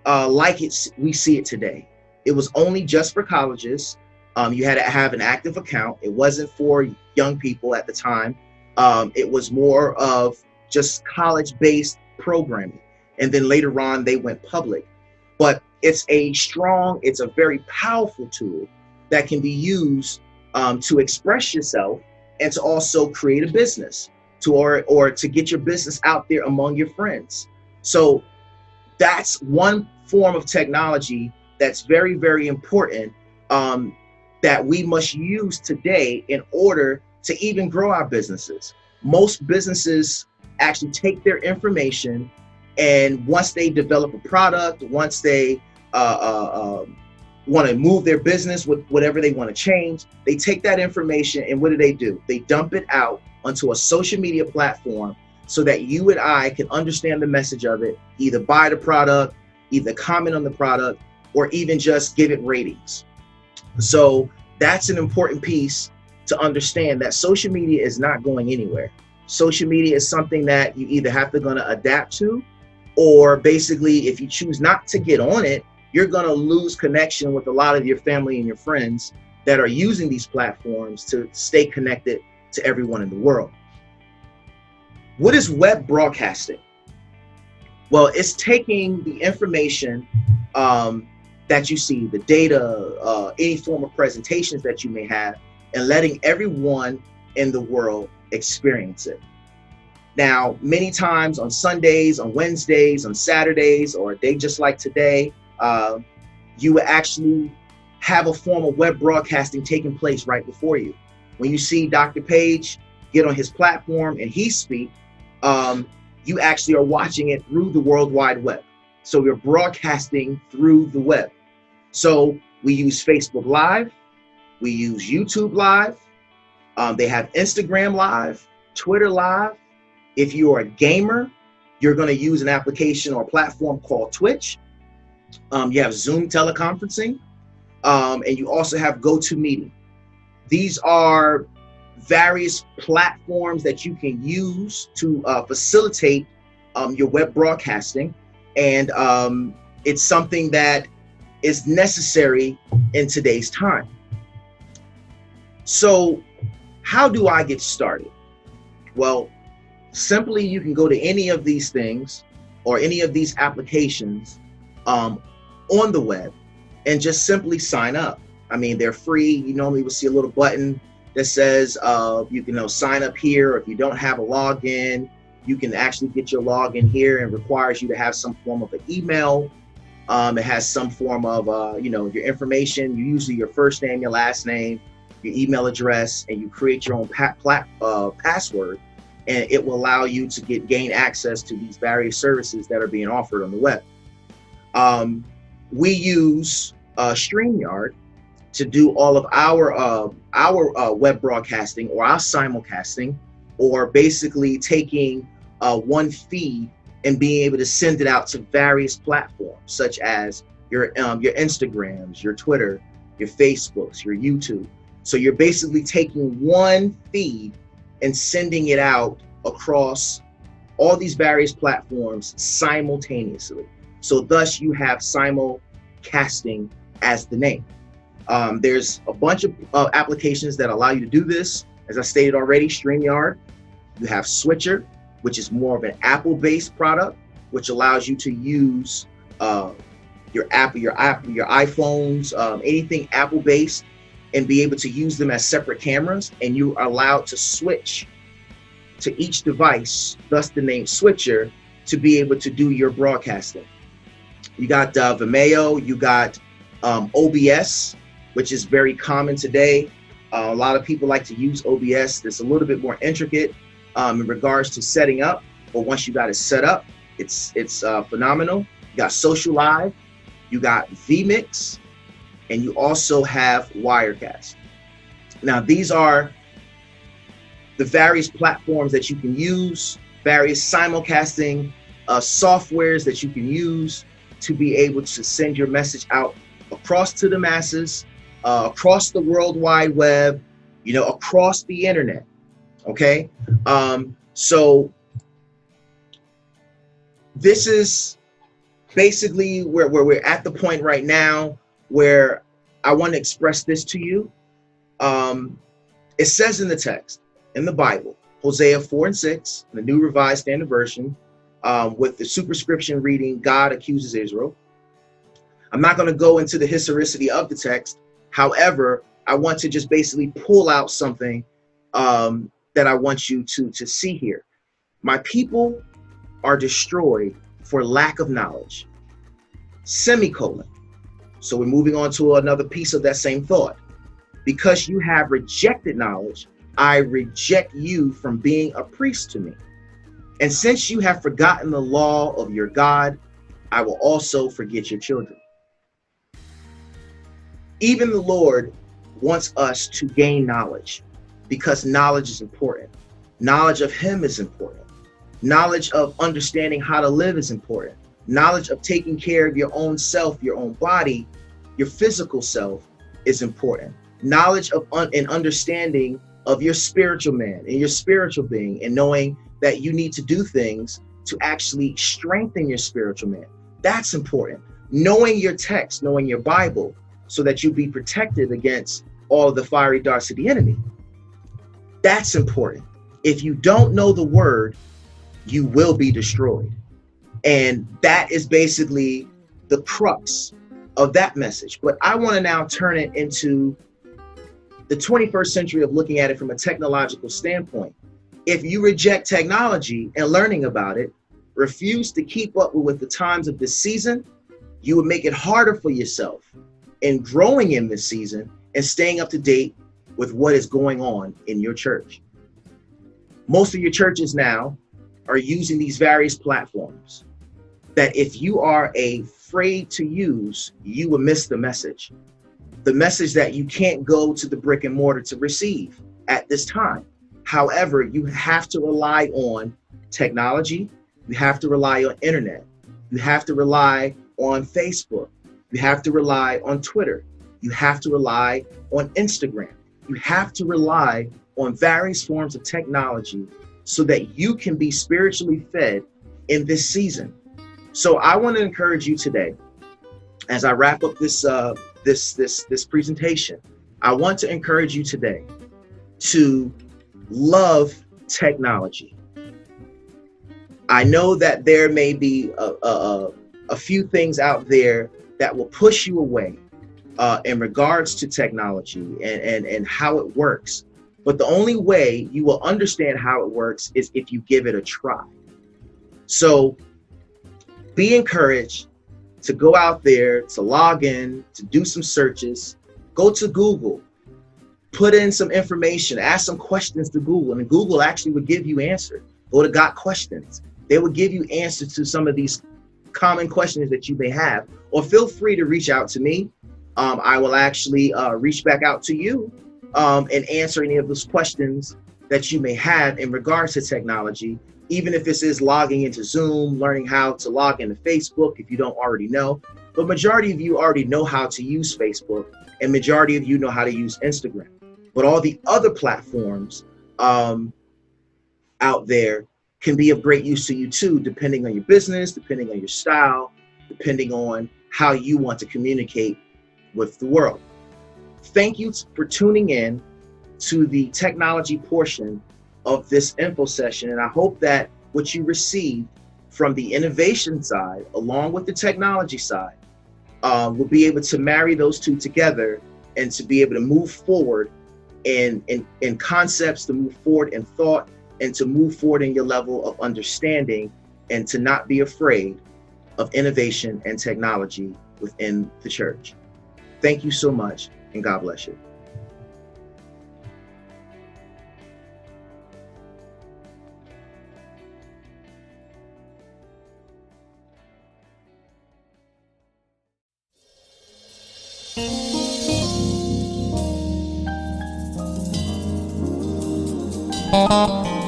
like we see it today. It was only just for colleges. You had to have an active account. It wasn't for young people at the time. It was more of just college-based programming. And then later on, they went public. But it's a very powerful tool that can be used to express yourself and to also create a business, or to get your business out there among your friends. So that's one form of technology that's very, very important, that we must use today in order to even grow our businesses. Most businesses actually take their information, and once they develop a product, once they want to move their business with whatever they want to change, they take that information and what do? They dump it out onto a social media platform so that you and I can understand the message of it, either buy the product, either comment on the product, or even just give it ratings. So that's an important piece to understand, that social media is not going anywhere. Social media is something that you either have to gonna adapt to, or basically if you choose not to get on it, you're gonna lose connection with a lot of your family and your friends that are using these platforms to stay connected to everyone in the world. What is web broadcasting? Well, it's taking the information that you see, the data, any form of presentations that you may have, and letting everyone in the world experience it. Now, many times on Sundays, on Wednesdays, on Saturdays, or a day just like today, you will actually have a form of web broadcasting taking place right before you. When you see Dr. Page get on his platform and he speak, you actually are watching it through the World Wide Web. So you're broadcasting through the web. So we use Facebook Live, we use YouTube Live, they have Instagram Live, Twitter Live. If you are a gamer, you're going to use an application or platform called Twitch. You have Zoom teleconferencing, and you also have GoToMeeting. These are various platforms that you can use to facilitate your web broadcasting, and it's something that is necessary in today's time. So how do I get started? Well, simply you can go to any of these things or any of these applications on the web and just simply sign up. I mean, they're free. You normally will see a little button that says you can sign up here, or if you don't have a login, you can actually get your login here, and requires you to have some form of an email. It has some form of your information, usually your first name, your last name, your email address, and you create your own password, and it will allow you to gain access to these various services that are being offered on the web. we use StreamYard to do all of our web broadcasting or our simulcasting, or basically taking one feed and being able to send it out to various platforms, such as your Instagrams, your Twitter, your Facebooks, your YouTube. So you're basically taking one feed and sending it out across all these various platforms simultaneously. So thus you have simulcasting as the name. There's a bunch of applications that allow you to do this. As I stated already, StreamYard. You have Switcher, which is more of an Apple-based product, which allows you to use your iPhones, anything Apple-based, and be able to use them as separate cameras. And you are allowed to switch to each device, thus the name Switcher, to be able to do your broadcasting. You got Vimeo, you got OBS, which is very common today. A lot of people like to use OBS. It's a little bit more intricate in regards to setting up, but once you got it set up, it's phenomenal. You got Social Live, you got vMix, and you also have Wirecast. Now, these are the various platforms that you can use, various simulcasting softwares that you can use to be able to send your message out across to the masses, across the World Wide Web, across the internet. Okay. So this is basically where we're at the point right now where I want to express this to you. It says in the text, in the Bible, Hosea 4:6, the New Revised Standard Version, with the superscription reading, God accuses Israel. I'm not going to go into the historicity of the text. However, I want to just basically pull out something that I want you to see here. My people are destroyed for lack of knowledge. Semicolon. So we're moving on to another piece of that same thought. Because you have rejected knowledge, I reject you from being a priest to me. And since you have forgotten the law of your God, I will also forget your children. Even the Lord wants us to gain knowledge, because knowledge is important. Knowledge of him is important. Knowledge of understanding how to live is important. Knowledge of taking care of your own self, your own body, your physical self is important. Knowledge of and understanding of your spiritual man and your spiritual being, and knowing that you need to do things to actually strengthen your spiritual man. That's important. Knowing your text, knowing your Bible, so that you be protected against all of the fiery darts of the enemy. That's important. If you don't know the word, you will be destroyed. And that is basically the crux of that message. But I want to now turn it into the 21st century of looking at it from a technological standpoint. If you reject technology and learning about it, refuse to keep up with the times of this season, you would make it harder for yourself in growing in this season and staying up to date with what is going on in your church. Most of your churches now are using these various platforms that if you are afraid to use, you will miss the message. The message that you can't go to the brick and mortar to receive at this time. However, you have to rely on technology. You have to rely on internet. You have to rely on Facebook. You have to rely on Twitter. You have to rely on Instagram. You have to rely on various forms of technology so that you can be spiritually fed in this season. So I want to encourage you today, as I wrap up this presentation, I want to encourage you today to love technology. I know that there may be a few things out there that will push you away in regards to technology and how it works. But the only way you will understand how it works is if you give it a try. So be encouraged to go out there, to log in, to do some searches, go to Google, put in some information, ask some questions to Google, and Google actually would give you answers. Go to Got Questions. They would give you answers to some of these common questions that you may have, or feel free to reach out to me. I will actually reach back out to you and answer any of those questions that you may have in regards to technology, even if this is logging into Zoom, learning how to log into Facebook if you don't already know. But majority of you already know how to use Facebook, and majority of you know how to use Instagram. But all the other platforms out there can be of great use to you too, depending on your business, depending on your style, depending on how you want to communicate with the world. Thank you for tuning in to the technology portion of this info session. And I hope that what you received from the innovation side, along with the technology side, will be able to marry those two together and to be able to move forward in concepts, to move forward in thought, and to move forward in your level of understanding, and to not be afraid of innovation and technology within the church. Thank you so much, and God bless you. Thank you.